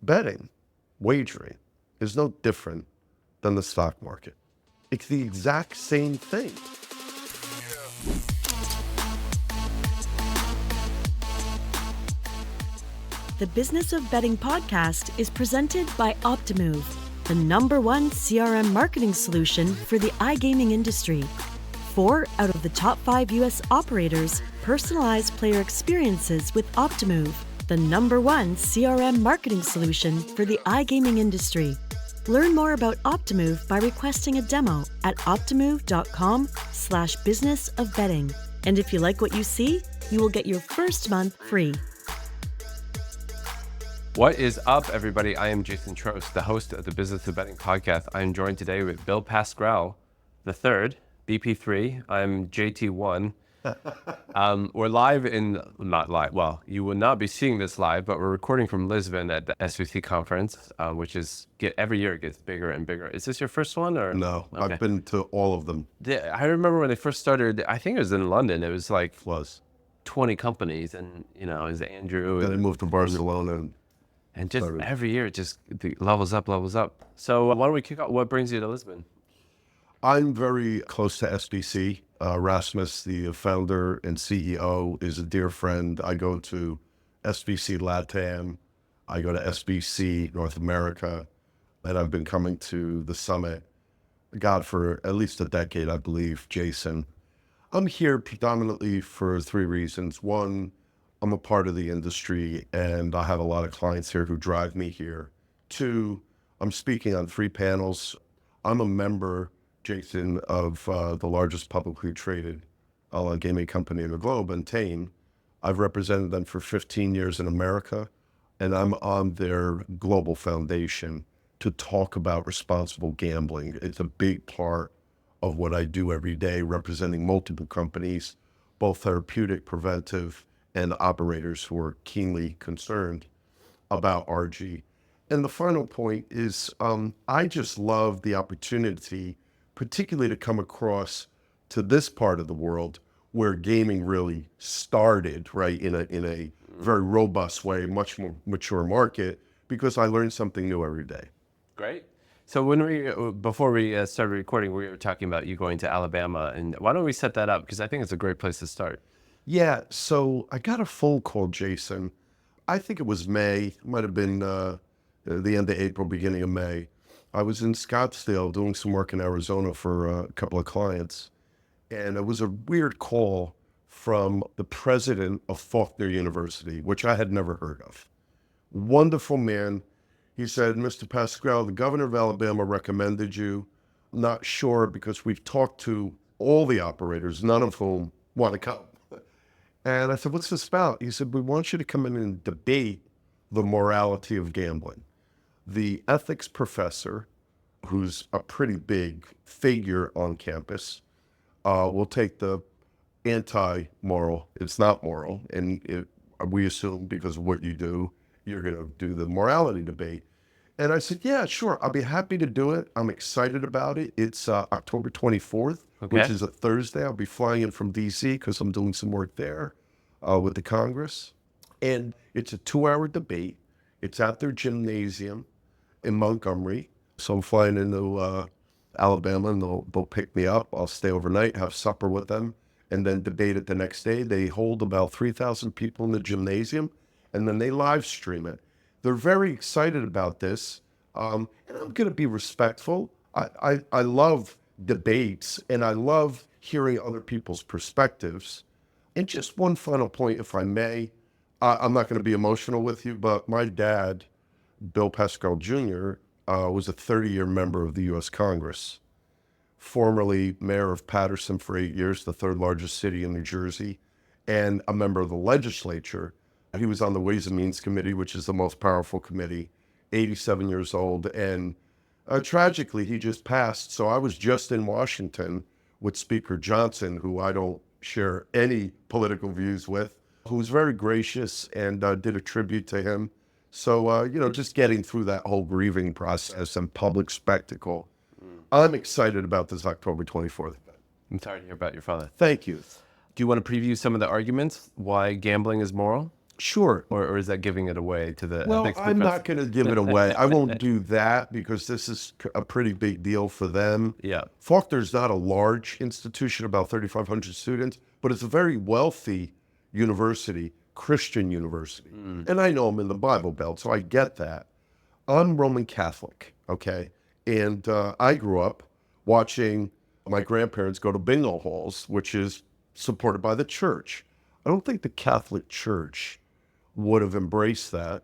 betting, wagering, is no different than the stock market. It's the exact same thing. The Business of Betting podcast is presented by Optimove, the #1 CRM marketing solution for the iGaming industry. 4 out of the top 5 U.S. operators personalize player experiences with Optimove, the #1 CRM marketing solution for the iGaming industry. Learn more about Optimove by requesting a demo at optimove.com/businessofbetting. And if you like what you see, you will get your first month free. What is up, everybody? I am Jason Trost, the host of the Business of Betting podcast. I am joined today with Bill Pascrell, the third, BP3. I'm JT1. We're live not live. Well, you will not be seeing this live, but we're recording from Lisbon at the SBC conference, which is every year it gets bigger and bigger. Is this your first one? Or No, okay. I've been to all of them. I remember when they first started, I think it was in London. It was like Was 20 companies, and it was Andrew. Then I moved to Barcelona. And just every year, it just levels up. So why don't we kick off? What brings you to Lisbon? I'm very close to SBC. Rasmus, the founder and CEO, is a dear friend. I go to SBC LATAM. I go to SBC North America. And I've been coming to the summit, for at least a decade, I believe, Jason. I'm here predominantly for 3 reasons. One, I'm a part of the industry, and I have a lot of clients here who drive me here. 2, I'm speaking on 3 panels. I'm a member, Jason, of the largest publicly traded online gaming company in the globe, Entain. I've represented them for 15 years in America, and I'm on their global foundation to talk about responsible gambling. It's a big part of what I do every day, representing multiple companies, both therapeutic, preventive, and operators who are keenly concerned about RG. And the final point is I just love the opportunity, particularly to come across to this part of the world where gaming really started, right, in a very robust way, much more mature market, because I learn something new every day. Great. So before we started recording, we were talking about you going to Alabama, and why don't we set that up? Because I think it's a great place to start. Yeah, so I got a phone call, Jason. I think it was May. It might have been the end of April, beginning of May. I was in Scottsdale doing some work in Arizona for a couple of clients. And it was a weird call from the president of Faulkner University, which I had never heard of. Wonderful man. He said, Mr. Pascrell, the governor of Alabama recommended you. Not sure because we've talked to all the operators, none of whom want to come. And I said, what's this about? He said, we want you to come in and debate the morality of gambling. The ethics professor, who's a pretty big figure on campus, will take the anti-moral, it's not moral, and we assume because of what you do, you're going to do the morality debate. And I said, yeah, sure, I'll be happy to do it. I'm excited about it. It's October 24th, which is a Thursday. I'll be flying in from DC because I'm doing some work there with the Congress. And it's a 2-hour debate. It's at their gymnasium in Montgomery. So I'm flying into Alabama, and they'll pick me up. I'll stay overnight, have supper with them, and then debate it the next day. They hold about 3,000 people in the gymnasium, and then they live stream it. They're very excited about this, and I'm going to be respectful. I love debates, and I love hearing other people's perspectives. And just one final point, if I may. I'm not going to be emotional with you, but my dad, Bill Pascrell Jr., was a 30-year member of the U.S. Congress, formerly mayor of Paterson for 8 years, the 3rd largest city in New Jersey, and a member of the legislature. He was on the Ways and Means Committee, which is the most powerful committee, 87 years old. And tragically, he just passed. So I was just in Washington with Speaker Johnson, who I don't share any political views with, who was very gracious and did a tribute to him. So, just getting through that whole grieving process and public spectacle. I'm excited about this October 24th event. I'm sorry to hear about your father. Thank you. Do you want to preview some of the arguments why gambling is moral? Sure. or is that giving it away to the Well, ethics I'm professor? not going to give it away. I won't do that because this is a pretty big deal for them. Yeah. Faulkner's not a large institution, about 3,500 students, but it's a very wealthy university, Christian university. And I know I'm in the Bible Belt, so I get that. I'm Roman Catholic, okay? And I grew up watching my grandparents go to bingo halls, which is supported by the church. I don't think the Catholic Church would have embraced that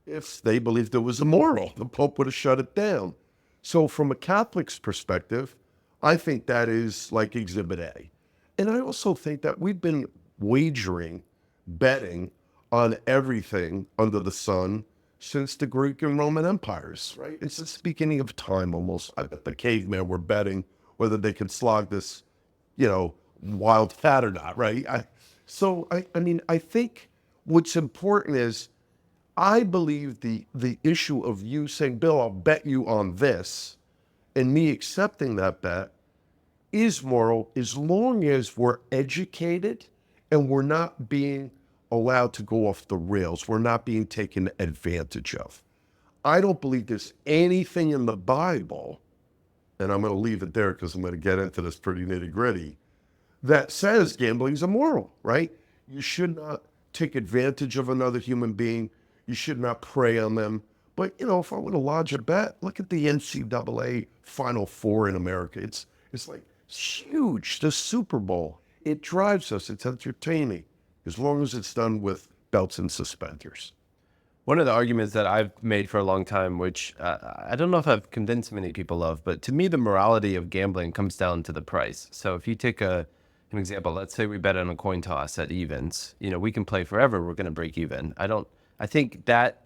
if they believed it was immoral. The Pope would have shut it down. So from a Catholic's perspective, I think that is like Exhibit A. And I also think that we've been wagering, betting on everything under the sun since the Greek and Roman empires, right? It's the beginning of time almost. I bet the cavemen were betting whether they could slog this, wild cat or not, right? I think what's important is I believe the issue of you saying, Bill, I'll bet you on this, and me accepting that bet is moral as long as we're educated and we're not being allowed to go off the rails. We're not being taken advantage of. I don't believe there's anything in the Bible, and I'm going to leave it there because I'm going to get into this pretty nitty gritty, that says gambling is immoral, right? You should not take advantage of another human being. You should not prey on them. But, if I were to lodge a bet, look at the NCAA Final Four in America. It's like huge. The Super Bowl. It drives us. It's entertaining as long as it's done with belts and suspenders. One of the arguments that I've made for a long time, which I don't know if I've convinced many people of, but to me, the morality of gambling comes down to the price. So if you take an example, let's say we bet on a coin toss at evens, we can play forever. We're going to break even. I think that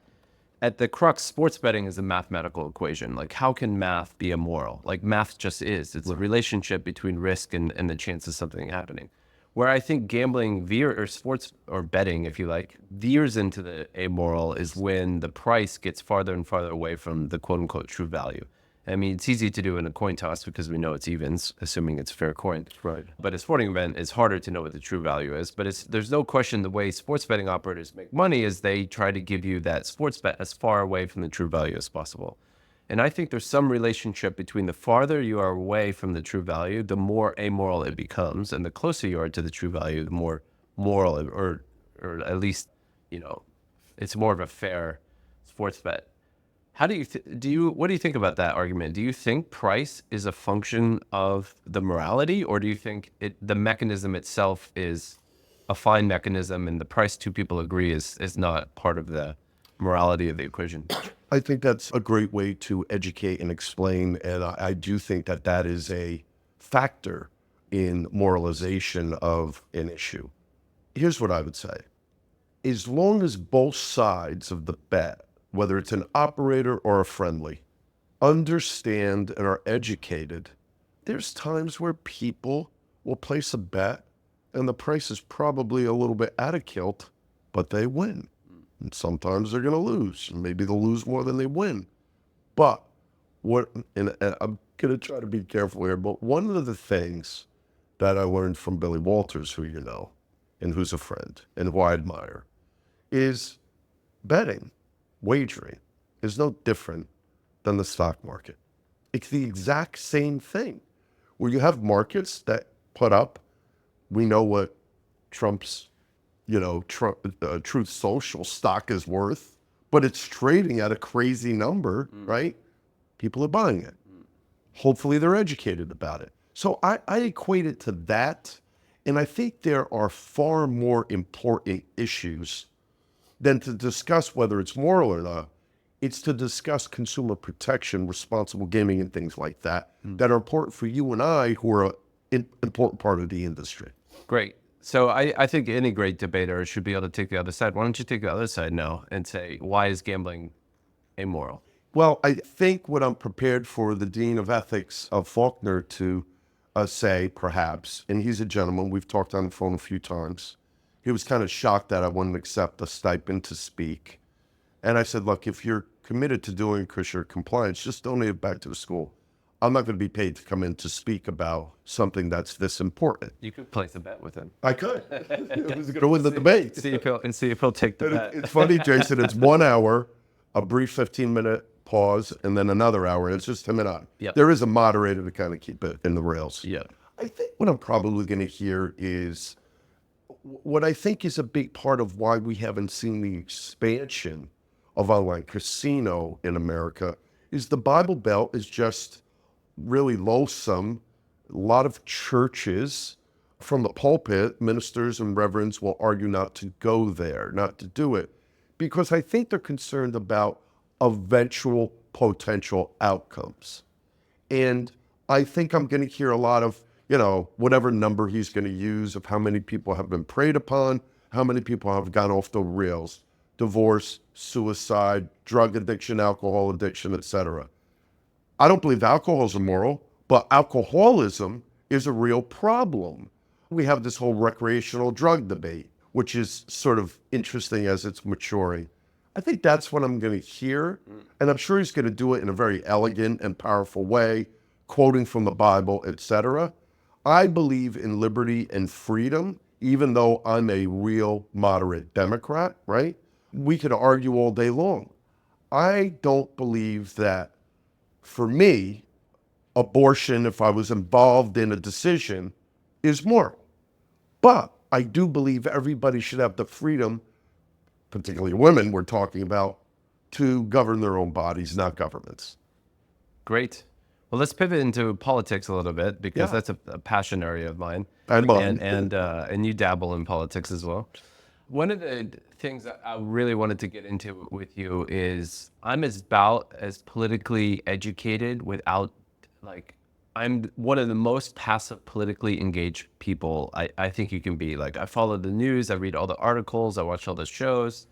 at the crux, sports betting is a mathematical equation. Like, how can math be immoral? Like, math just is. It's a relationship between risk and the chance of something happening. Where I think gambling or sports or betting, if you like, veers into the amoral is when the price gets farther and farther away from the quote unquote true value. I mean, it's easy to do in a coin toss because we know it's evens, assuming it's a fair coin. Right. But a sporting event is harder to know what the true value is. But there's no question the way sports betting operators make money is they try to give you that sports bet as far away from the true value as possible. And I think there's some relationship between the farther you are away from the true value, the more amoral it becomes. And the closer you are to the true value, the more moral or at least, it's more of a fair sports bet. How do you what do you think about that argument? Do you think price is a function of the morality, or do you think the mechanism itself is a fine mechanism and the price two people agree is not part of the morality of the equation? I think that's a great way to educate and explain, and I do think that is a factor in moralization of an issue. Here's what I would say. As long as both sides of the bet, whether it's an operator or a friendly, understand and are educated, there's times where people will place a bet and the price is probably a little bit out of kilt, but they win. And sometimes they're going to lose. Maybe they'll lose more than they win. But and I'm going to try to be careful here, but one of the things that I learned from Billy Walters, who you know, and who's a friend, and who I admire, is betting, wagering, is no different than the stock market. It's the exact same thing, where you have markets that put up, we know what Trump's Truth Social stock is worth, but it's trading at a crazy number, right? People are buying it. Hopefully they're educated about it. So I equate it to that. And I think there are far more important issues than to discuss whether it's moral or not. It's to discuss consumer protection, responsible gaming, and things like that, that are important for you and I, who are an important part of the industry. Great. So I think any great debater should be able to take the other side. Why don't you take the other side now and say, why is gambling immoral? Well, I think what I'm prepared for the Dean of Ethics of Faulkner to say, perhaps, and he's a gentleman, we've talked on the phone a few times. He was kind of shocked that I wouldn't accept a stipend to speak. And I said, look, if you're committed to doing kosher compliance, just donate it back to the school. I'm not going to be paid to come in to speak about something that's this important. You could place a bet with him. I could. Who's going to win the debate? See if he'll take the bet. It's funny, Jason. It's 1 hour, a brief 15-minute pause, and then another hour. It's just him and I. Yep. There is a moderator to kind of keep it in the rails. Yeah. I think what I'm probably going to hear is what I think is a big part of why we haven't seen the expansion of online casino in America is the Bible Belt is just really loathsome. A lot of churches from the pulpit, ministers and reverends will argue not to go there, not to do it, because I think they're concerned about eventual potential outcomes. And I think I'm going to hear a lot of, whatever number he's going to use of how many people have been preyed upon, how many people have gone off the rails, divorce, suicide, drug addiction, alcohol addiction, etc. I don't believe alcohol is immoral, but alcoholism is a real problem. We have this whole recreational drug debate, which is sort of interesting as it's maturing. I think that's what I'm going to hear, and I'm sure he's going to do it in a very elegant and powerful way, quoting from the Bible, etc. I believe in liberty and freedom, even though I'm a real moderate Democrat, right? We could argue all day long. I don't believe that, for me, abortion, if I was involved in a decision, is moral. But I do believe everybody should have the freedom, particularly women we're talking about, to govern their own bodies, not governments. Great. Well, let's pivot into politics a little bit because that's a passion area of mine. And mine. And you dabble in politics as well. One of the things that I really wanted to get into with you is I'm about as politically educated without, I'm one of the most passive politically engaged people I think you can be. I follow the news, I read all the articles, I watch all the shows.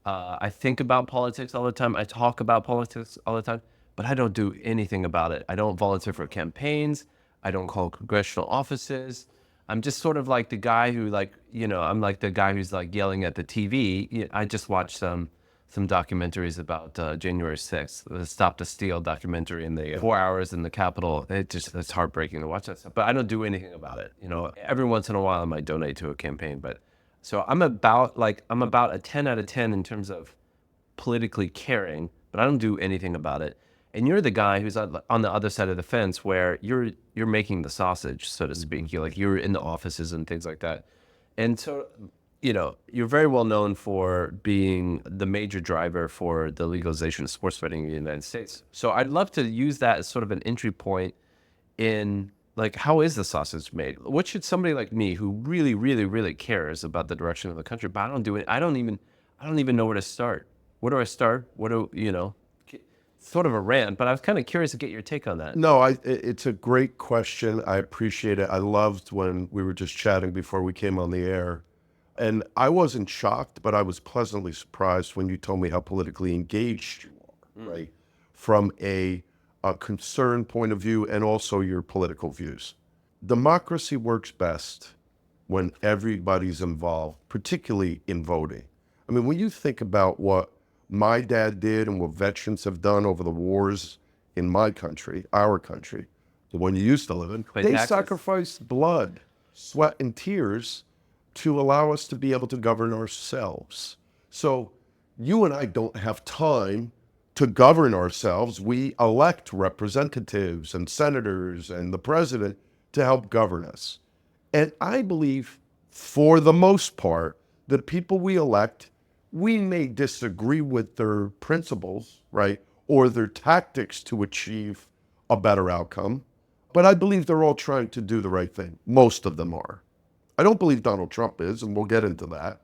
I think about politics all the time. I talk about politics all the time, but I don't do anything about it. I don't volunteer for campaigns. I don't call congressional offices. I'm just sort of like the guy who I'm like the guy who's yelling at the TV. I just watched some documentaries about January 6th, the Stop the Steal documentary in the 4 hours in the Capitol. It's heartbreaking to watch that stuff, but I don't do anything about it. Every once in a while I might donate to a campaign, but so I'm about a 10 out of 10 in terms of politically caring, but I don't do anything about it. And you're the guy who's on the other side of the fence where you're making the sausage, so to speak. You're in the offices and things like that. And so, you're very well known for being the major driver for the legalization of sports betting in the United States. So I'd love to use that as sort of an entry point in how is the sausage made? What should somebody like me who really, really, really cares about the direction of the country, but I don't do it. I don't even know where to start. Where do I start? Sort of a rant, but I was kind of curious to get your take on that. No, it's a great question. I appreciate it. I loved when we were just chatting before we came on the air. And I wasn't shocked, but I was pleasantly surprised when you told me how politically engaged you are, right? From a concern point of view and also your political views. Democracy works best when everybody's involved, particularly in voting. I mean, when you think about what my dad did and what veterans have done over the wars in my country, our country, the one you used to live in, they sacrificed blood, sweat, and tears to allow us to be able to govern ourselves. So you and I don't have time to govern ourselves. We elect representatives and senators and the president to help govern us. And I believe, for the most part, the people we elect, we may disagree with their principles, right, or their tactics to achieve a better outcome, but I believe they're all trying to do the right thing. Most of them are. I don't believe Donald Trump is, and we'll get into that.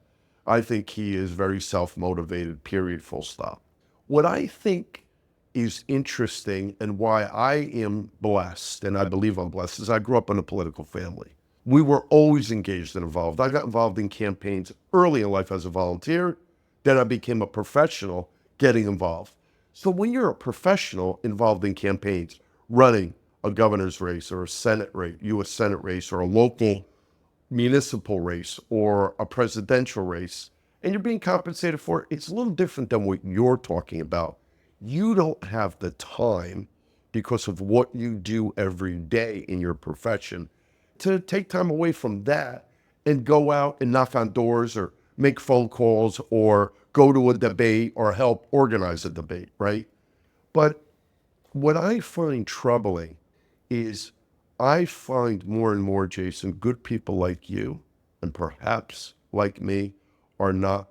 I think he is very self-motivated, period, full stop. What I think is interesting and why I am blessed, and I believe I'm blessed, is I grew up in a political family. We were always engaged and involved. I got involved in campaigns early in life as a volunteer. Then I became a professional getting involved. So when you're a professional involved in campaigns, running a governor's race or a Senate race, U.S. Senate race, or a local municipal race or a presidential race, and you're being compensated for it, it's a little different than what you're talking about. You don't have the time because of what you do every day in your profession, to take time away from that and go out and knock on doors or make phone calls or go to a debate or help organize a debate, right? But what I find troubling is I find more and more, Jason, good people like you and perhaps like me are not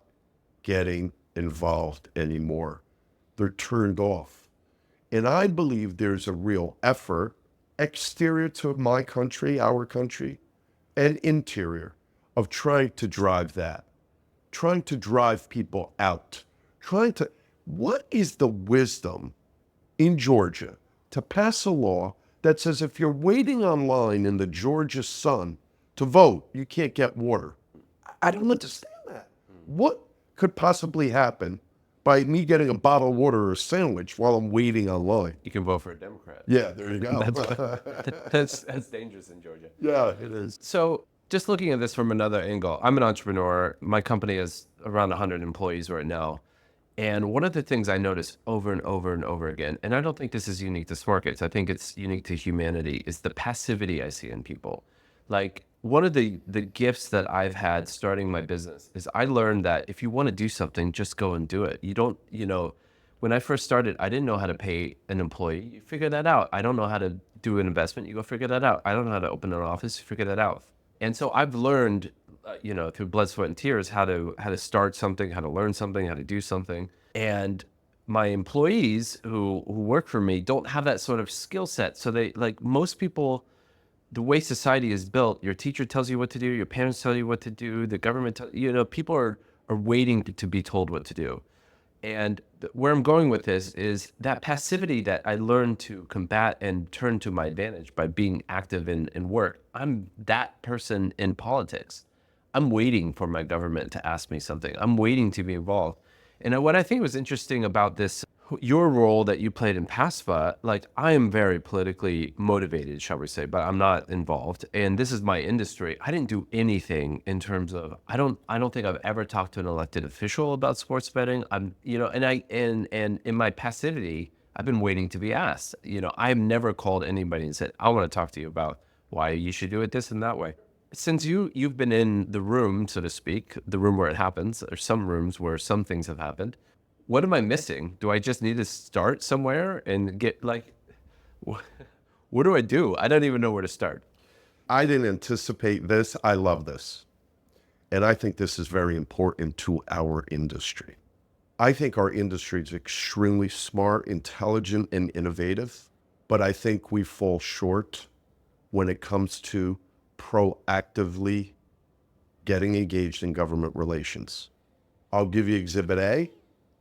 getting involved anymore. They're turned off. And I believe there's a real effort, exterior to my country, our country, and interior, of trying to drive that, trying to drive people out, what is the wisdom in Georgia to pass a law that says if you're waiting online in the Georgia sun to vote, you can't get water? I don't understand that. What could possibly happen by me getting a bottle of water or a sandwich while I'm waiting online? You can vote for a Democrat. Yeah, there you go. That's dangerous in Georgia. Yeah, it is. So just looking at this from another angle, I'm an entrepreneur. My company is around 100 employees right now. And one of the things I notice over and over and over again, and I don't think this is unique to SmartGates, I think it's unique to humanity, is the passivity I see in people. Like, one of the gifts that I've had starting my business is I learned that if you want to do something, just go and do it. You don't, when I first started, I didn't know how to pay an employee. You figure that out. I don't know how to do an investment. You go figure that out. I don't know how to open an office. You figure that out. And so I've learned, through blood, sweat, and tears, how to start something, how to learn something, how to do something. And my employees who work for me don't have that sort of skill set. So they, like most people, the way society is built, your teacher tells you what to do, your parents tell you what to do, the government, people are waiting to be told what to do. And where I'm going with this is that passivity that I learned to combat and turn to my advantage by being active in work. I'm that person in politics. I'm waiting for my government to ask me something. I'm waiting to be involved. And what I think was interesting about this, your role that you played in PASFA, like I am very politically motivated, shall we say, but I'm not involved. And this is my industry. I didn't do anything in terms of, I don't think I've ever talked to an elected official about sports betting. And in my passivity, I've been waiting to be asked. I've never called anybody and said, I want to talk to you about why you should do it this and that way. Since you've been in the room, so to speak, the room where it happens, or some rooms where some things have happened, what am I missing? Do I just need to start somewhere and get what do I do? I don't even know where to start. I didn't anticipate this. I love this. And I think this is very important to our industry. I think our industry is extremely smart, intelligent, and innovative, but I think we fall short when it comes to proactively getting engaged in government relations. I'll give you Exhibit A.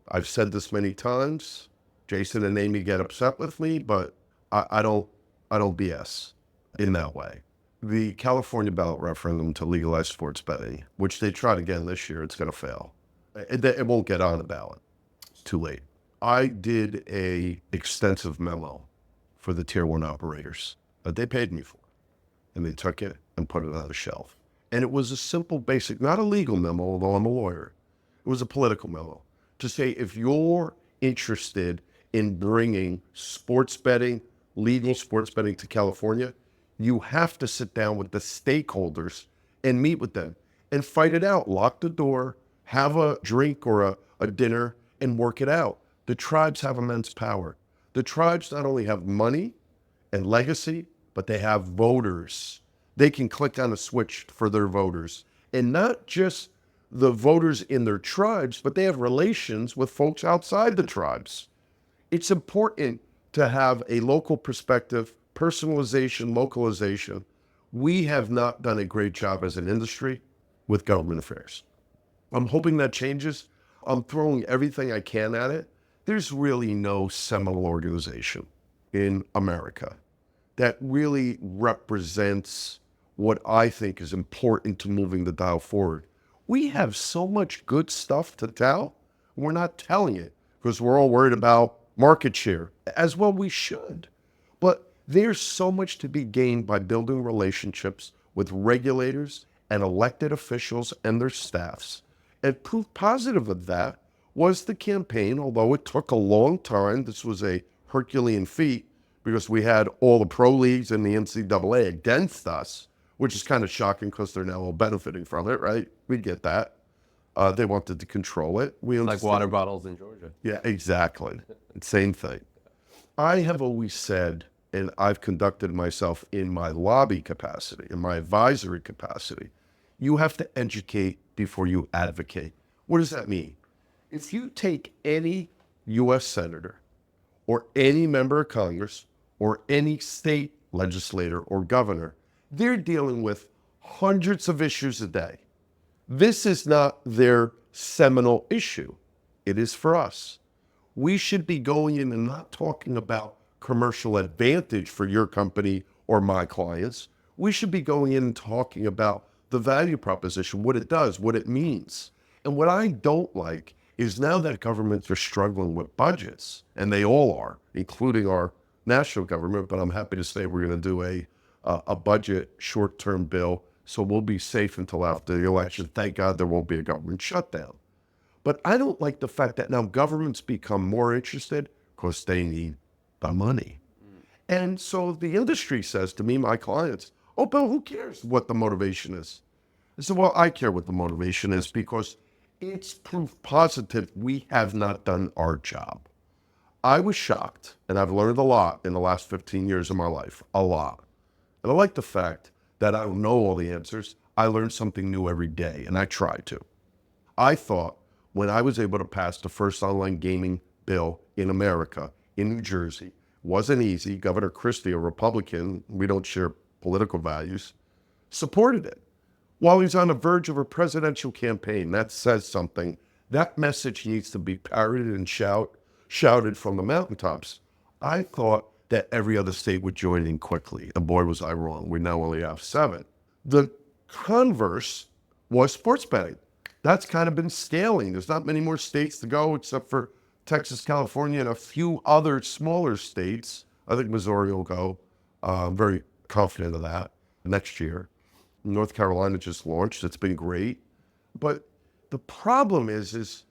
I've said this many times. Jason and Amy get upset with me, but I don't BS in that way. The California ballot referendum to legalize sports betting, which they tried again this year, it's going to fail. It won't get on the ballot. It's too late. I did a extensive memo for the Tier 1 operators that they paid me for, and they took it and put it on the shelf. And it was a simple, basic, not a legal memo, although I'm a lawyer. It was a political memo to say, if you're interested in bringing sports betting, legal sports betting to California, you have to sit down with the stakeholders and meet with them and fight it out. Lock the door, have a drink or a dinner and work it out. The tribes have immense power. The tribes not only have money and legacy, but they have voters. They can click on a switch for their voters. And not just the voters in their tribes, but they have relations with folks outside the tribes. It's important to have a local perspective, personalization, localization. We have not done a great job as an industry with government affairs. I'm hoping that changes. I'm throwing everything I can at it. There's really no seminal organization in America that really represents what I think is important to moving the dial forward. We have so much good stuff to tell. We're not telling it because we're all worried about market share, as well we should. But there's so much to be gained by building relationships with regulators and elected officials and their staffs. And proof positive of that was the campaign, although it took a long time, this was a Herculean feat, because we had all the pro leagues and the NCAA against us, which is kind of shocking because they're now all benefiting from it, right? We get that. They wanted to control it. We Like understand. water bottles in Georgia. Yeah, exactly. Same thing. I have always said, and I've conducted myself in my lobby capacity, in my advisory capacity, you have to educate before you advocate. What does that mean? If you take any U.S. senator or any member of Congress or any state legislator or governor, they're dealing with hundreds of issues a day. This is not their seminal issue. It is for us. We should be going in and not talking about commercial advantage for your company or my clients. We should be going in and talking about the value proposition, what it does, what it means. And what I don't like is now that governments are struggling with budgets, and they all are, including our national government, but I'm happy to say we're going to do a budget short-term bill, so we'll be safe until after the election. Thank God there won't be a government shutdown. But I don't like the fact that now governments become more interested because they need the money. And so the industry says to me, my clients, oh, Bill, who cares what the motivation is? I said, well, I care what the motivation is because it's proof positive we have not done our job. I was shocked, and I've learned a lot in the last 15 years of my life, a lot. And I like the fact that I don't know all the answers. I learn something new every day, and I try to. I thought when I was able to pass the first online gaming bill in America, in New Jersey, wasn't easy. Governor Christie, a Republican, we don't share political values, supported it. While he's on the verge of a presidential campaign, that says something. That message needs to be parroted and shouted from the mountaintops. I thought that every other state would join in quickly. And boy, was I wrong. We now only have 7. The converse was sports betting. That's kind of been scaling. There's not many more states to go except for Texas, California, and a few other smaller states. I think Missouri will go. I'm very confident of that next year. North Carolina just launched. It's been great. But the problem is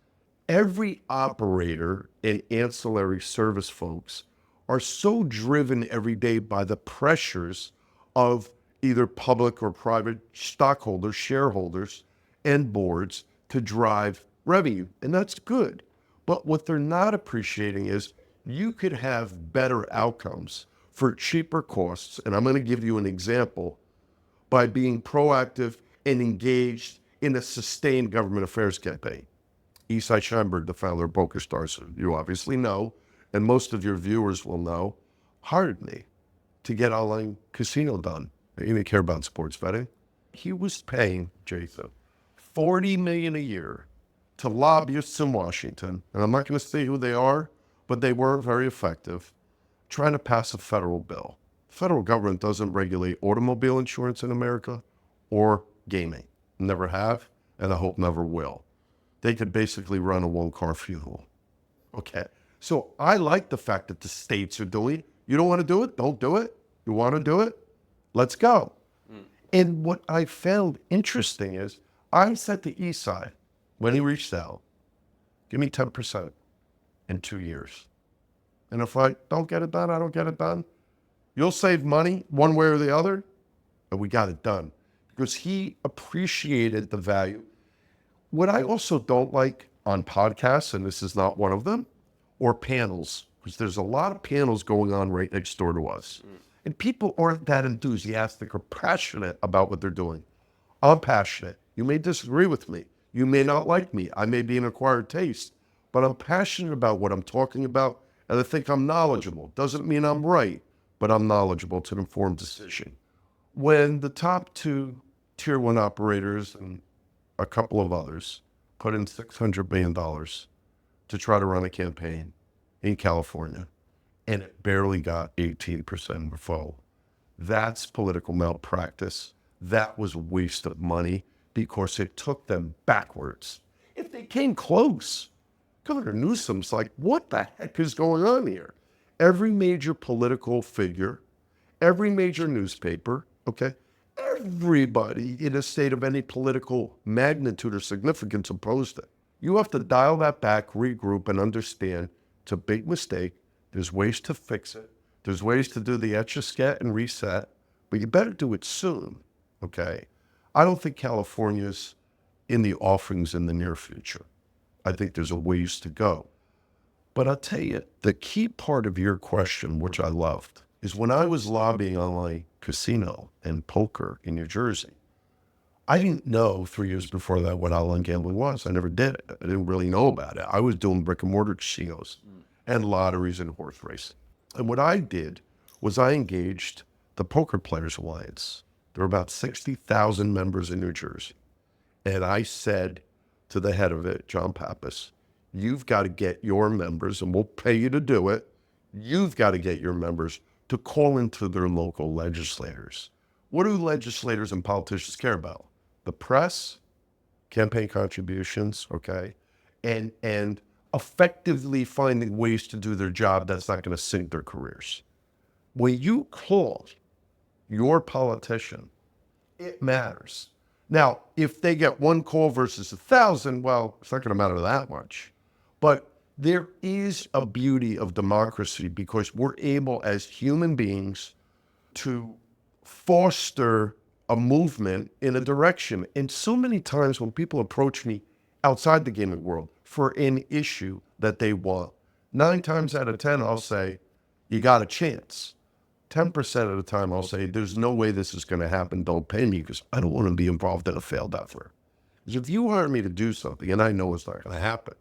every operator and ancillary service folks are so driven every day by the pressures of either public or private stockholders, shareholders, and boards to drive revenue. And that's good. But what they're not appreciating is you could have better outcomes for cheaper costs. And I'm going to give you an example by being proactive and engaged in a sustained government affairs campaign. Isai Scheinberg, the founder of PokerStars, you obviously know, and most of your viewers will know, hired me to get online casino done. He didn't care about sports betting. He was paying, Jason, $40 million a year to lobbyists in Washington, and I'm not going to say who they are, but they weren't very effective, trying to pass a federal bill. The federal government doesn't regulate automobile insurance in America or gaming. Never have, and I hope never will. They could basically run a one-car funeral. Okay, so I like the fact that the states are doing it. You don't want to do it? Don't do it. You want to do it? Let's go. And what I found interesting is I said to Isai, when he reached out, give me 10% in 2 years. And if I don't get it done, I don't get it done. You'll save money one way or the other, and we got it done. Because he appreciated the value. What I also don't like on podcasts, and this is not one of them, or panels, because there's a lot of panels going on right next door to us. And people aren't that enthusiastic or passionate about what they're doing. I'm passionate. You may disagree with me. You may not like me. I may be an acquired taste, but I'm passionate about what I'm talking about, and I think I'm knowledgeable. Doesn't mean I'm right, but I'm knowledgeable to an informed decision. When the top 2 tier 1 operators and a couple of others put in $600 million to try to run a campaign in California, and it barely got 18% vote. That's political malpractice. That was a waste of money because it took them backwards. If they came close, Governor Newsom's like, what the heck is going on here? Every major political figure, every major newspaper, okay, everybody in a state of any political magnitude or significance opposed it. You have to dial that back, regroup, and understand it's a big mistake. There's ways to fix it. There's ways to do the etch-a-scat and reset, but you better do it soon, okay? I don't think California's in the offerings in the near future. I think there's a ways to go. But I'll tell you, the key part of your question, which I loved, is when I was lobbying on my casino and poker in New Jersey, I didn't know 3 years before that what online gambling was. I never did it. I didn't really know about it. I was doing brick and mortar casinos and lotteries and horse racing. And what I did was I engaged the Poker Players Alliance. There were about 60,000 members in New Jersey. And I said to the head of it, John Pappas, you've got to get your members, and we'll pay you to do it. You've got to get your members to call into their local legislators. What do legislators and politicians care about? The press, campaign contributions, okay? And effectively finding ways to do their job that's not going to sink their careers. When you call your politician, it matters. Now, if they get one call versus 1,000, well, it's not going to matter that much. But there is a beauty of democracy because we're able as human beings to foster a movement in a direction. And so many times when people approach me outside the gaming world for an issue that they want, 9 times out of 10, I'll say, you got a chance. 10% of the time, I'll say, there's no way this is going to happen. Don't pay me because I don't want to be involved in a failed effort. Because if you hire me to do something and I know it's not going to happen,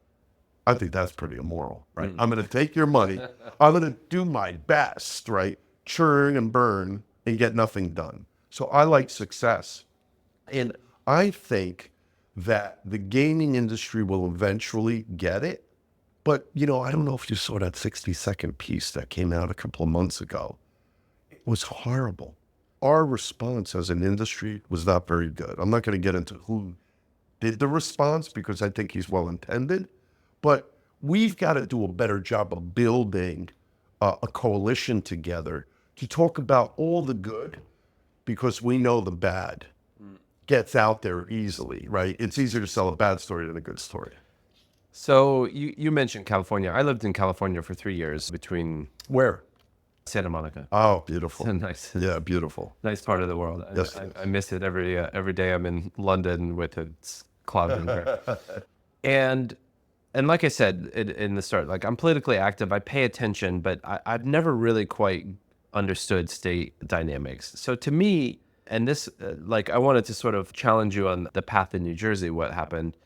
I think that's pretty immoral, right? I'm going to take your money. I'm going to do my best, right? Churn and burn and get nothing done. So I like success. And I think that the gaming industry will eventually get it. But, I don't know if you saw that 60-second piece that came out a couple of months ago. It was horrible. Our response as an industry was not very good. I'm not going to get into who did the response because I think he's well-intended. But we've got to do a better job of building a coalition together to talk about all the good because we know the bad gets out there easily, right? It's easier to sell a bad story than a good story. So you mentioned California. I lived in California for 3 years between Where? Santa Monica. Oh, beautiful. Nice. Yeah, beautiful. Nice part of the world. Yes, I miss it every day I'm in London with its clouds in here. And like I said in the start, like I'm politically active, I pay attention, but I've never really quite understood state dynamics. So to me, and this, I wanted to sort of challenge you on the path in New Jersey, what happened.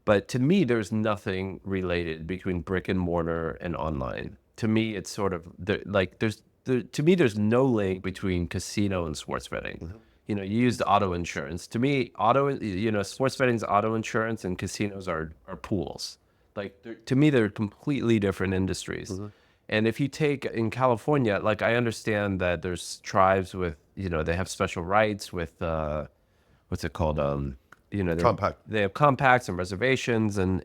But to me, there's nothing related between brick and mortar and online. To me, it's sort of to me, there's no link between casino and sports betting. Mm-hmm. You used auto insurance. To me, sports betting is auto insurance and casinos are pools. To me, they're completely different industries. Mm-hmm. And if you take in California, I understand that there's tribes with, they have special rights with, what's it called? Compact. They have compacts and reservations and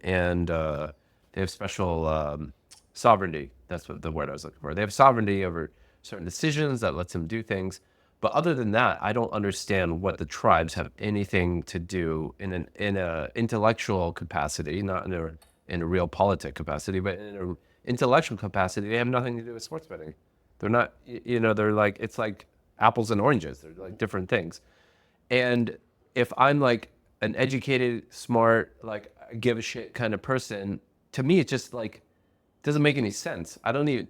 they have special sovereignty. That's what the word I was looking for. They have sovereignty over certain decisions that lets them do things. But other than that, I don't understand what the tribes have anything to do in a intellectual capacity, not in a real politic capacity, but in an intellectual capacity. They have nothing to do with sports betting. They're not, they're it's like apples and oranges. They're like different things. And if I'm an educated, smart, give a shit kind of person, to me, it just doesn't make any sense. I don't even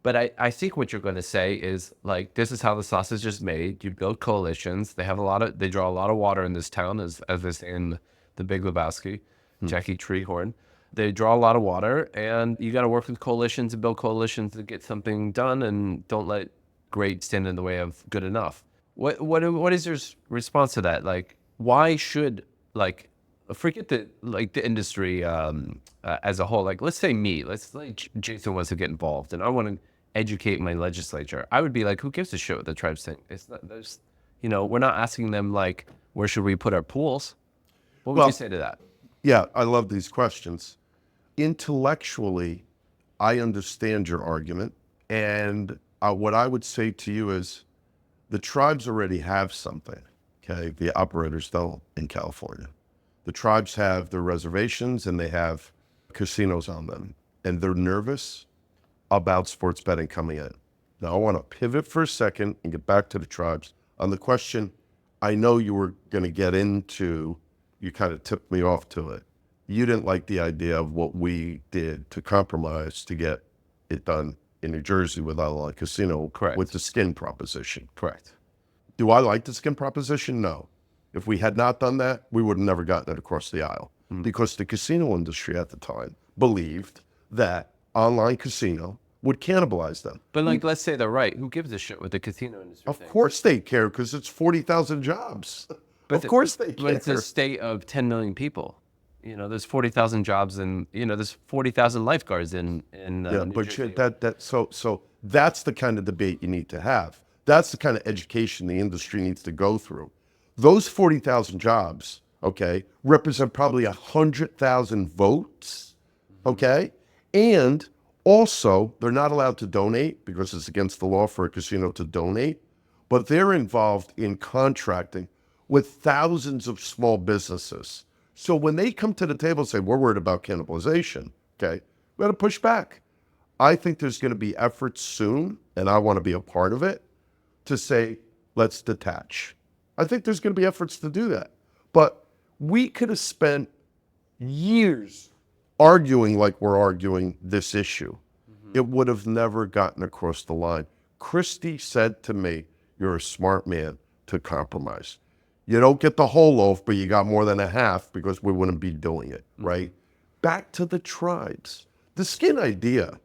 but I think what you're going to say is this is how the sausage is made. You build coalitions. They draw a lot of water in this town, as they say in the Big Lebowski, Jackie Treehorn. They draw a lot of water, and you got to work with coalitions and build coalitions to get something done, and don't let great stand in the way of good enough. What is your response to that? Why should forget the industry as a whole? Let's say me. Let's Jason wants to get involved, and I want to educate my legislature. I would be who gives a shit what the tribes think? It's not. There's, we're not asking them where should we put our pools. What would you say to that? Yeah, I love these questions. Intellectually, I understand your argument, and what I would say to you is, the tribes already have something. Okay, the operators don't in California. The tribes have their reservations and they have casinos on them, and they're nervous about sports betting coming in. Now I want to pivot for a second and get back to the tribes. On the question, I know you were going to get into, you kind of tipped me off to it. You didn't like the idea of what we did to compromise to get it done in New Jersey with online casino. Correct. With the skin proposition. Correct. Do I like the skin proposition? No. If we had not done that, we would have never gotten it across the aisle because the casino industry at the time believed that online casino would cannibalize them. But like, let's say they're right. Who gives a shit what the casino industry Of thinks? course they care because it's 40,000 jobs. Of course they care. But it's a state of 10 million people. You know, there's 40,000 jobs and, you know, there's 40,000 lifeguards in Yeah, New but Jersey. so that's the kind of debate you need to have. That's the kind of education the industry needs to go through. Those 40,000 jobs, okay, represent probably 100,000 votes, okay? And also, they're not allowed to donate because it's against the law for a casino to donate, but they're involved in contracting with thousands of small businesses. So when they come to the table and say, we're worried about cannibalization, okay, we got to push back. I think there's going to be efforts soon, and I want to be a part of it, to say, let's detach. I think there's going to be efforts to do that. But we could have spent years arguing like we're arguing this issue. It would have never gotten across the line. Christie said to me, you're a smart man to compromise. You don't get the whole loaf, but you got more than a half because we wouldn't be doing it, right? Back to the tribes. The skin idea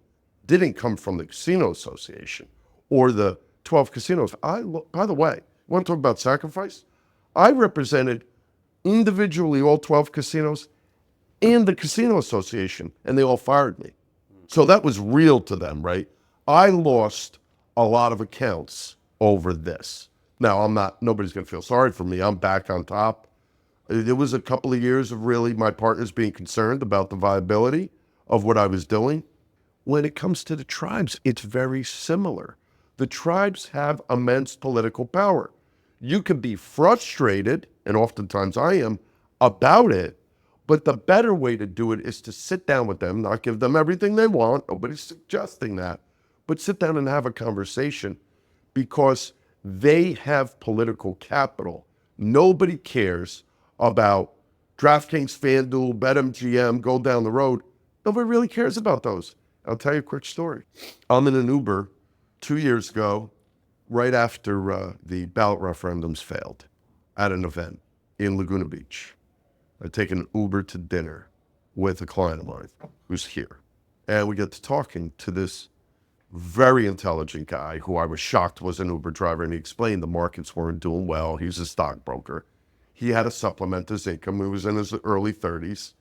didn't come from the Casino Association or the 12 casinos. By the way, you want to talk about sacrifice? I represented individually all 12 casinos and the Casino Association, and they all fired me. So that was real to them, right? I lost a lot of accounts over this. Now, nobody's going to feel sorry for me. I'm back on top. It was a couple of years of really my partners being concerned about the viability of what I was doing. When it comes to the tribes, it's very similar. The tribes have immense political power. You can be frustrated, and oftentimes I am, about it, but the better way to do it is to sit down with them, not give them everything they want, nobody's suggesting that, but sit down and have a conversation because they have political capital. Nobody cares about DraftKings, FanDuel, BetMGM, go down the road. Nobody really cares about those. I'll tell you a quick story. I'm in an Uber 2 years ago, right after the ballot referendums failed, at an event in Laguna Beach. I'd taken an Uber to dinner with a client of mine who's here. And we get to talking to this very intelligent guy who I was shocked was an Uber driver, and he explained the markets weren't doing well. He was a stockbroker. He had to supplement his income. He was in his early 30s,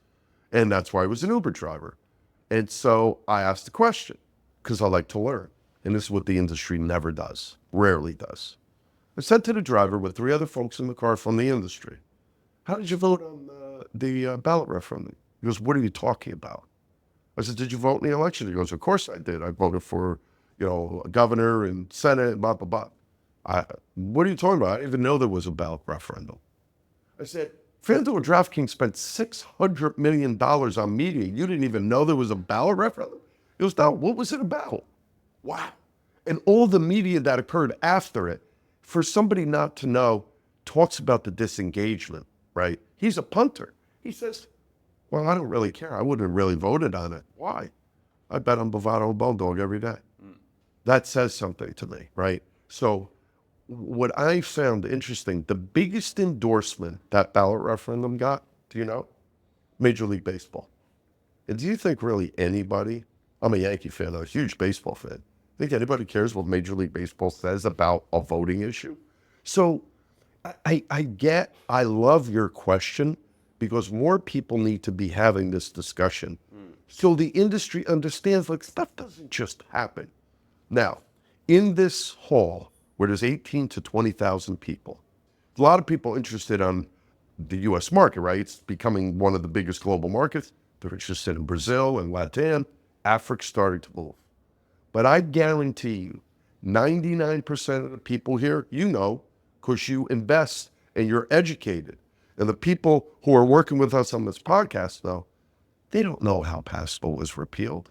and that's why he was an Uber driver. And so I asked the question, because I like to learn. And this is what the industry never does, rarely does. I said to the driver with 3 other folks in the car from the industry, how did you vote on the ballot referendum? He goes, what are you talking about? I said, did you vote in the election? He goes, of course I did. I voted for, a governor and Senate, blah, blah, blah. What are you talking about? I didn't even know there was a ballot referendum. I said, FanDuel and DraftKings spent $600 million on media. You didn't even know there was a ballot referendum? He goes, no, what was it about? Wow. And all the media that occurred after it, for somebody not to know, talks about the disengagement, right? He's a punter. He says, well, I don't really care. I wouldn't have really voted on it. Why? I bet on Bovado and Bulldog every day. That says something to me, right? So what I found interesting, the biggest endorsement that ballot referendum got, do you know? Major League Baseball. And do you think really anybody, I'm a Yankee fan, I'm a huge baseball fan, think anybody cares what Major League Baseball says about a voting issue? So I love your question, because more people need to be having this discussion. So the industry understands, like, stuff doesn't just happen. Now, in this hall, where there's 18 to 20,000 people, a lot of people interested on the U.S. market, right? It's becoming one of the biggest global markets. They're interested in Brazil and Latin. Africa's starting to move. But I guarantee you, 99% of the people here, because you invest and you're educated. And the people who are working with us on this podcast, though, they don't know how PASPA was repealed.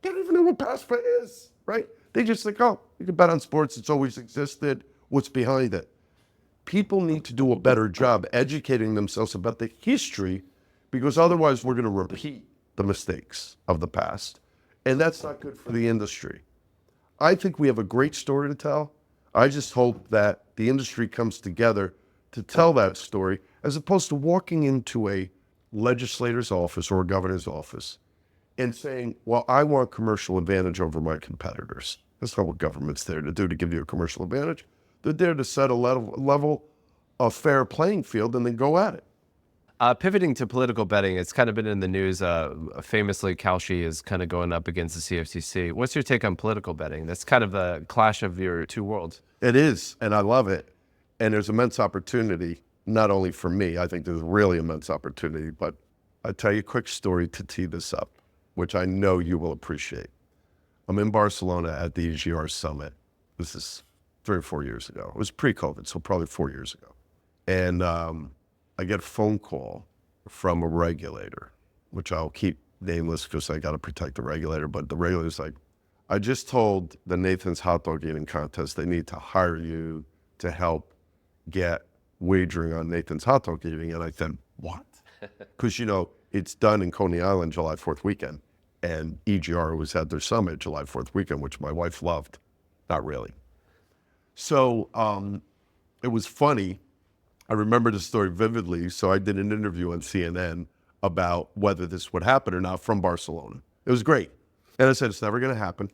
They don't even know what PASPA is, right? They just think, oh, you can bet on sports. It's always existed. What's behind it? People need to do a better job educating themselves about the history, because otherwise we're going to repeat the mistakes of the past. And that's not good for the industry. I think we have a great story to tell. I just hope that the industry comes together to tell that story, as opposed to walking into a legislator's office or a governor's office and saying, well, I want commercial advantage over my competitors. That's not what government's there to do, to give you a commercial advantage. They're there to set a level of fair playing field and then go at it. Pivoting to political betting, it's kind of been in the news. Famously, Kalshi is kind of going up against the CFTC. What's your take on political betting? That's kind of the clash of your two worlds. It is, and I love it. And there's immense opportunity, not only for me. I think there's really immense opportunity, but I'll tell you a quick story to tee this up, which I know you will appreciate. I'm in Barcelona at the EGR Summit. This is 3 or 4 years ago. It was pre-COVID, so probably 4 years ago. And I get a phone call from a regulator, which I'll keep nameless because I got to protect the regulator. But the regulator's like, I just told the Nathan's hot dog eating contest they need to hire you to help get wagering on Nathan's hot dog eating. And I said, what? Because, it's done in Coney Island July 4th weekend. And EGR was at their summit July 4th weekend, which my wife loved. Not really. So it was funny. I remember the story vividly. So I did an interview on CNN about whether this would happen or not from Barcelona. It was great. And I said, it's never going to happen.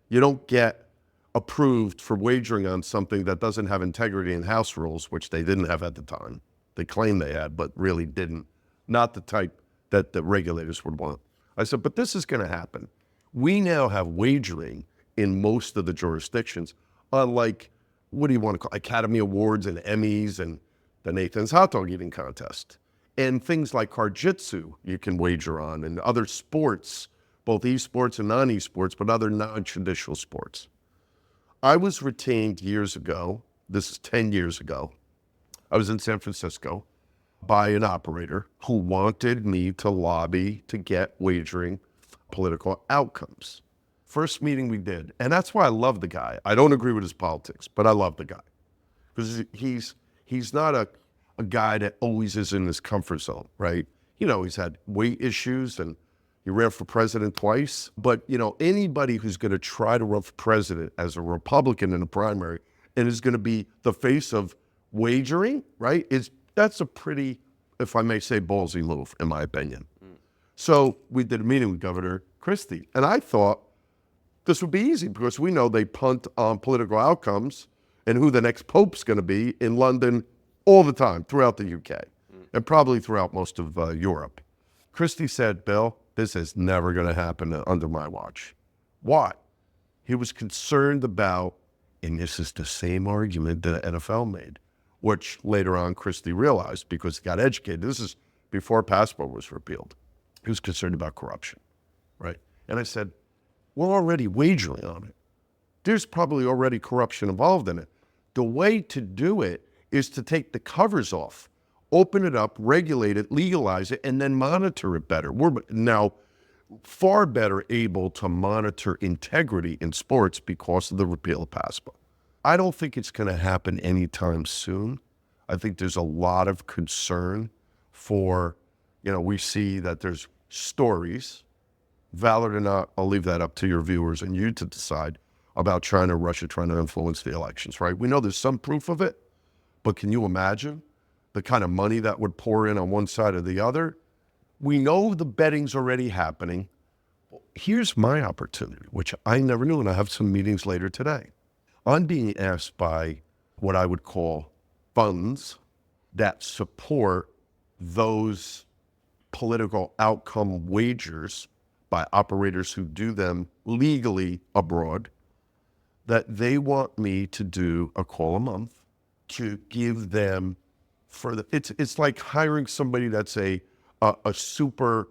You don't get approved for wagering on something that doesn't have integrity and house rules, which they didn't have at the time. They claimed they had, but really didn't. Not the type that the regulators would want. I said, but this is going to happen. We now have wagering in most of the jurisdictions, unlike, what do you want to call, Academy Awards and Emmys and the Nathan's hot dog eating contest. And things like Jiu-Jitsu you can wager on, and other sports, both esports and non-esports, but other non-traditional sports. I was retained years ago, this is 10 years ago, I was in San Francisco, by an operator who wanted me to lobby to get wagering political outcomes. First meeting we did, and that's why I love the guy. I don't agree with his politics, but I love the guy. Because he's not a guy that always is in his comfort zone, right? He's had weight issues and he ran for president twice. But, anybody who's going to try to run for president as a Republican in the primary and is going to be the face of wagering, right, that's a pretty, if I may say, ballsy move, in my opinion. So we did a meeting with Governor Christie, and I thought this would be easy because we know they punt on political outcomes and who the next pope's going to be in London all the time throughout the UK and probably throughout most of Europe. Christie said, Bill, this is never going to happen under my watch. Why? He was concerned about, and this is the same argument that the NFL made, which later on Christie realized because he got educated. This is before passport was repealed. He was concerned about corruption, right? And I said, we're already wagering on it. There's probably already corruption involved in it. The way to do it is to take the covers off, open it up, regulate it, legalize it, and then monitor it better. We're now far better able to monitor integrity in sports because of the repeal of passport. I don't think it's going to happen anytime soon. I think there's a lot of concern for, we see that there's stories, valid or not, I'll leave that up to your viewers and you to decide, about Russia trying to influence the elections, right? We know there's some proof of it, but can you imagine the kind of money that would pour in on one side or the other? We know the betting's already happening. Here's my opportunity, which I never knew, and I have some meetings later today. I'm being asked by what I would call funds that support those political outcome wagers by operators who do them legally abroad, that they want me to do a call a month to give them it's like hiring somebody that's a super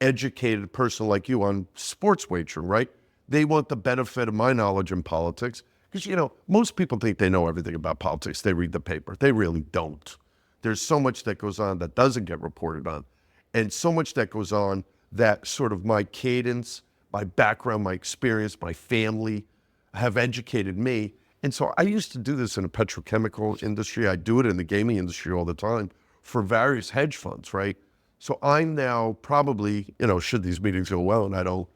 educated person like you on sports wagering, right? They want the benefit of my knowledge in politics. Because, most people think they know everything about politics. They read the paper. They really don't. There's so much that goes on that doesn't get reported on. And so much that goes on that sort of my cadence, my background, my experience, my family have educated me. And so I used to do this in the petrochemical industry. I do it in the gaming industry all the time for various hedge funds, right? So I'm now probably, should these meetings go well and I don't,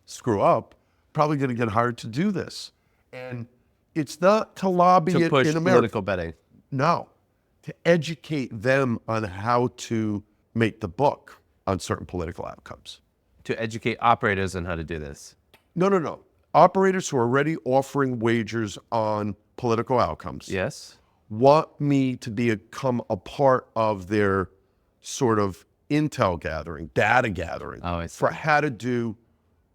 screw up, probably going to get hired to do this. And it's not to lobby To it push in America. political betting. No, to educate them on how to make the book on certain political outcomes. To educate operators on how to do this. No. Operators who are already offering wagers on political outcomes Yes. want me to become a part of their sort of intel gathering, data gathering Oh, I see. for how to do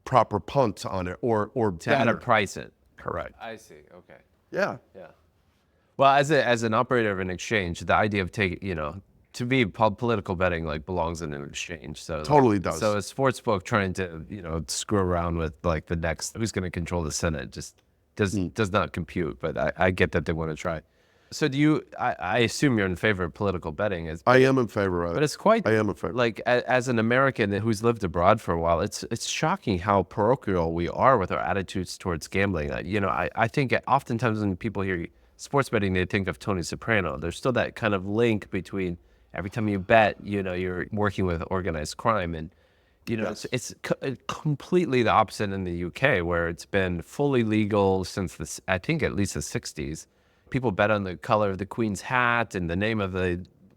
proper punts on it or To how to better. price it. Correct. I see. Okay. Yeah. Yeah. Well, as an operator of an exchange, the idea of to be political betting belongs in an exchange. So Totally does. So a sports book trying to screw around with the next who's going to control the Senate just does not compute. But I get that they want to try. So do you? I assume you're in favor of political betting. I am in favor of it. But it's quite. I am in favor. As an American who's lived abroad for a while, it's shocking how parochial we are with our attitudes towards gambling. I think oftentimes when people hear sports betting, they think of Tony Soprano. There's still that kind of link between every time you bet, you're working with organized crime, and Yes. it's completely the opposite in the UK, where it's been fully legal since I think at least the 60s. People bet on the color of the Queen's hat and the name of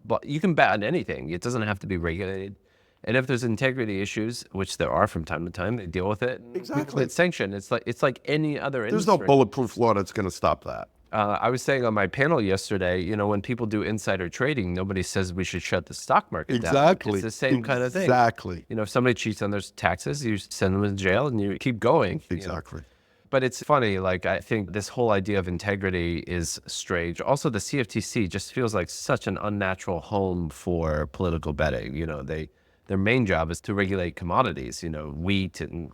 but you can bet on anything. It doesn't have to be regulated. And if there's integrity issues, which there are from time to time, they deal with it. Exactly. It's sanctioned. It's like any other There's industry. no bulletproof law that's going to stop that. I was saying on my panel yesterday, when people do insider trading, nobody says we should shut the stock market down. Exactly. It's the same kind of thing. Exactly. If somebody cheats on their taxes, you send them to jail and you keep going. Exactly. But it's funny, I think this whole idea of integrity is strange. Also, the CFTC just feels like such an unnatural home for political betting. Their main job is to regulate commodities, wheat and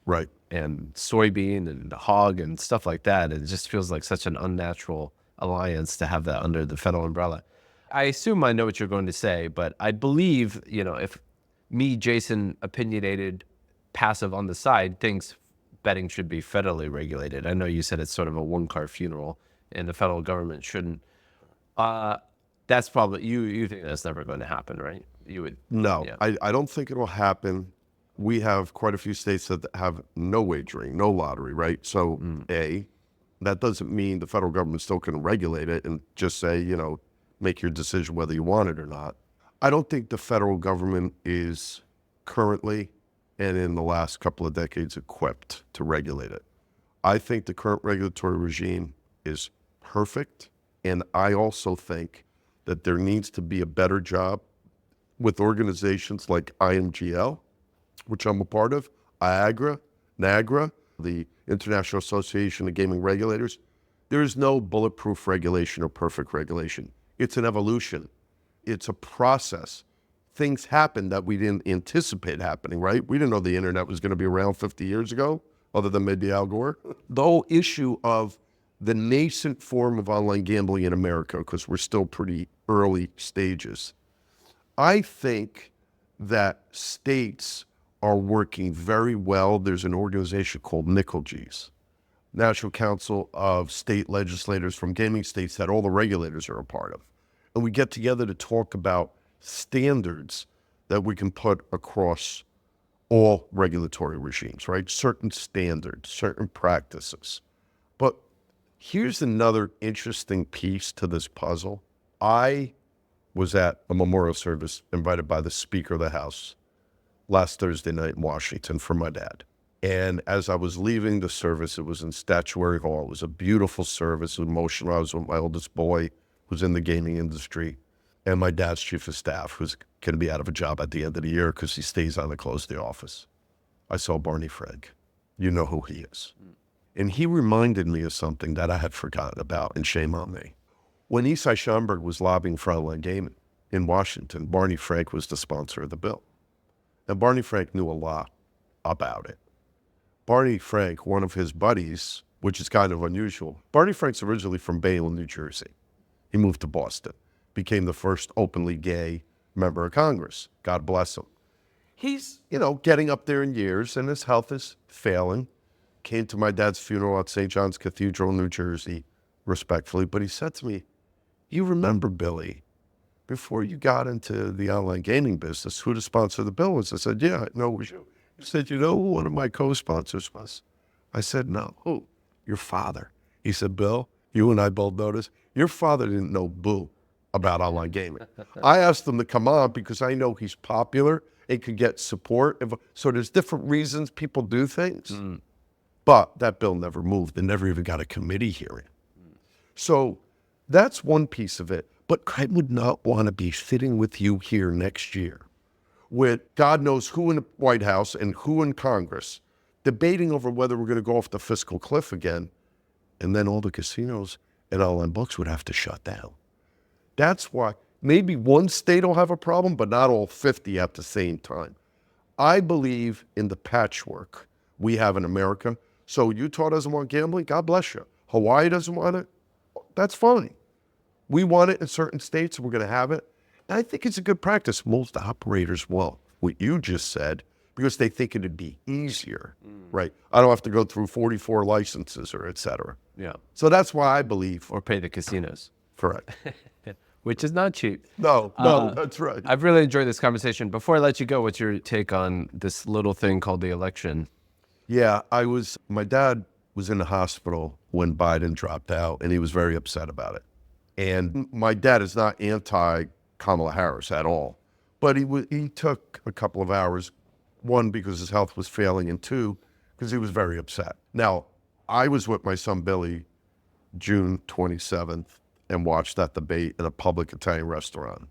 Right. soybean and hog and stuff like that. It just feels like such an unnatural alliance to have that under the federal umbrella. I assume I know what you're going to say, but I believe, if me, Jason, opinionated, passive on the side, thinks betting should be federally regulated. I know you said it's sort of a one-car funeral and the federal government shouldn't. That's probably, you think that's never going to happen, right? You would. No, Yeah. I don't think it will happen. We have quite a few states that have no wagering, no lottery, right? So, that doesn't mean the federal government still can regulate it and just say, make your decision whether you want it or not. I don't think the federal government is currently and in the last couple of decades equipped to regulate it. I think the current regulatory regime is perfect. And I also think that there needs to be a better job with organizations like IMGL, which I'm a part of, IAGRA, NAGRA, the International Association of Gaming Regulators. There is no bulletproof regulation or perfect regulation. It's an evolution. It's a process. Things happen that we didn't anticipate happening, right? We didn't know the internet was going to be around 50 years ago, other than maybe Al Gore. The whole issue of the nascent form of online gambling in America, because we're still pretty early stages. I think that states are working very well. There's an organization called NCLGS, National Council of State Legislators from gaming states, that all the regulators are a part of. And we get together to talk about standards that we can put across all regulatory regimes, right? Certain standards, certain practices. But here's another interesting piece to this puzzle. I was at a memorial service invited by the Speaker of the House last Thursday night in Washington for my dad. And as I was leaving the service, it was in Statuary Hall. It was a beautiful service, emotional. I was with my oldest boy, who's in the gaming industry, and my dad's chief of staff, who's going to be out of a job at the end of the year because he stays on to close the office. I saw Barney Frank. You know who he is. And he reminded me of something that I had forgotten about, and shame on me. When Isai Schomburg was lobbying for online gaming in Washington, Barney Frank was the sponsor of the bill. And Barney Frank knew a lot about it. Barney Frank, one of his buddies, which is kind of unusual, Barney Frank's originally from Bayonne, New Jersey. He moved to Boston, became the first openly gay member of Congress. God bless him. He's, getting up there in years and his health is failing. came to my dad's funeral at St. John's Cathedral in New Jersey, respectfully, but he said to me, you remember, Billy, before you got into the online gaming business, who the sponsor of the bill was? I said, yeah, I know it was you. He said, you know who one of my co-sponsors was? I said, no. Who? Your father. He said, Bill, you and I both noticed, your father didn't know boo about online gaming. I asked him to come on because I know he's popular and could get support. So there's different reasons people do things. But that bill never moved. They never even got a committee hearing. So that's one piece of it. But I would not want to be sitting with you here next year with God knows who in the White House and who in Congress debating over whether we're going to go off the fiscal cliff again, and then all the casinos and online books would have to shut down. That's why maybe one state will have a problem, but not all 50 at the same time. I believe in the patchwork we have in America. So Utah doesn't want gambling, God bless you. Hawaii doesn't want it, that's fine. We want it in certain states, and we're going to have it. And I think it's a good practice. Most operators will, what you just said, because they think it'd be easier, right? I don't have to go through 44 licenses or et cetera. Yeah. So that's why I believe. Or pay the casinos. Correct. Which is not cheap. No, that's right. I've really enjoyed this conversation. Before I let you go, what's your take on this little thing called the election? Yeah, my dad was in the hospital when Biden dropped out, and he was very upset about it. And my dad is not anti-Kamala Harris at all. But he took a couple of hours, one, because his health was failing, and two, because he was very upset. Now, I was with my son Billy June 27th and watched that debate in a public Italian restaurant.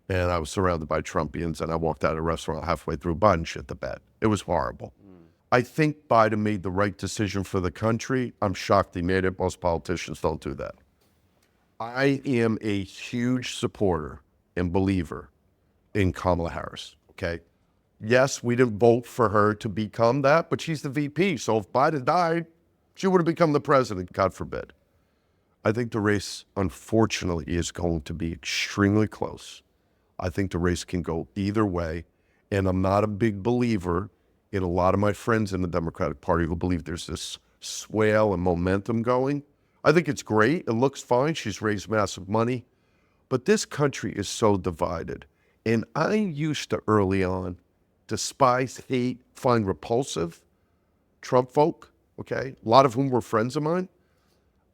And I was surrounded by Trumpians, and I walked out of the restaurant halfway through. Biden shit the bed. It was horrible. I think Biden made the right decision for the country. I'm shocked he made it. Most politicians don't do that. I am a huge supporter and believer in Kamala Harris, okay? Yes, we didn't vote for her to become that, but she's the VP. So if Biden died, she would have become the president, God forbid. I think the race, unfortunately, is going to be extremely close. I think the race can go either way, and I'm not a big believer in a lot of my friends in the Democratic Party who believe there's this swale and momentum going. I think it's great. It looks fine. She's raised massive money. But this country is so divided. And I used to early on despise, hate, find repulsive Trump folk, okay? A lot of whom were friends of mine.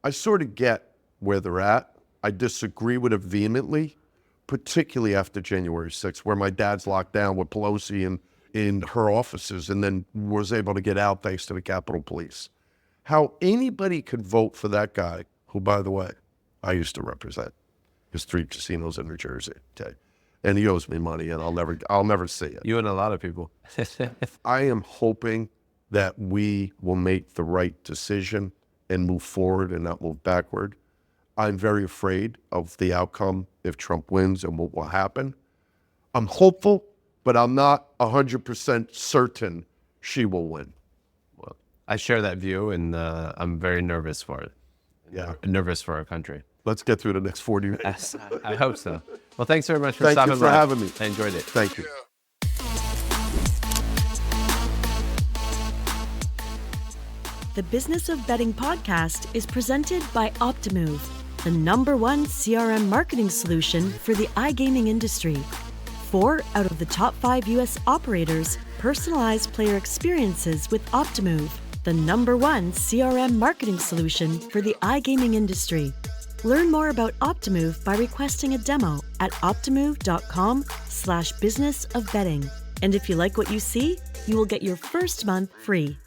I sort of get where they're at. I disagree with it vehemently, particularly after January 6th, where my dad's locked down with Pelosi in her offices and then was able to get out thanks to the Capitol Police. How anybody could vote for that guy, who, by the way, I used to represent his 3 casinos in New Jersey, okay? And he owes me money, and I'll never see it. You and a lot of people. I am hoping that we will make the right decision and move forward and not move backward. I'm very afraid of the outcome if Trump wins and what will happen. I'm hopeful, but I'm not 100% certain she will win. Well, I share that view, and I'm very nervous for it. Yeah. Nervous for our country. Let's get through the next 40 minutes. I hope so. Well, thanks very much for Thank stopping you for by. having me. I enjoyed it. Thank you. The Business of Betting podcast is presented by Optimove, the #1 CRM marketing solution for the iGaming industry. 4 out of the top 5 U.S. operators personalize player experiences with Optimove, the #1 CRM marketing solution for the iGaming industry. Learn more about Optimove by requesting a demo at optimove.com/businessofbetting. And if you like what you see, you will get your first month free.